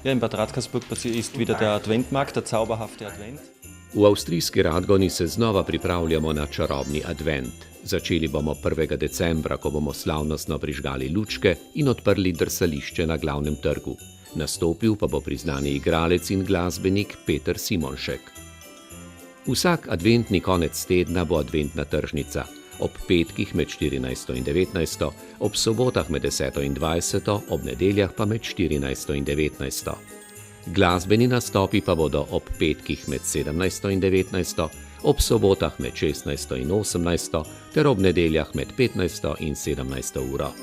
Ja, in Bad Radkersburg ist wieder der Adventmarkt, der zauberhafte Advent. V avstrijski Radgoni se znova pripravljamo na čarobni advent. Začeli bomo 1. decembra, ko bomo slavnostno prižgali lučke in odprli drsališče na glavnem trgu. Nastopil pa bo priznani igralec in glasbenik Peter Simonšek. Vsak adventni konec tedna bo adventna tržnica. Ob petkih med 14. in 19., ob sobotah med 10. in 20., ob nedeljah pa med 14. in 19. Glasbeni nastopi pa bodo ob petkih med 17. in 19., ob sobotah med 16. in 18. ter ob nedeljah med 15. in 17. uro.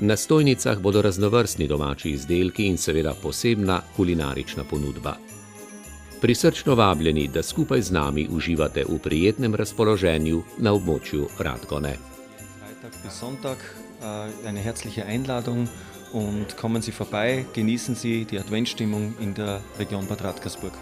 Na stojnicah bodo raznovrstni domači izdelki in seveda posebna kulinarična ponudba. Prisrčno vabljeni, da skupaj z nami uživate v prijetnem razpoloženju na območju Radgone. Freitag bis Sonntag eine herzliche Einladung und kommen Sie vorbei, genießen Sie die Adventstimmung in der Region Bad Radkersburg.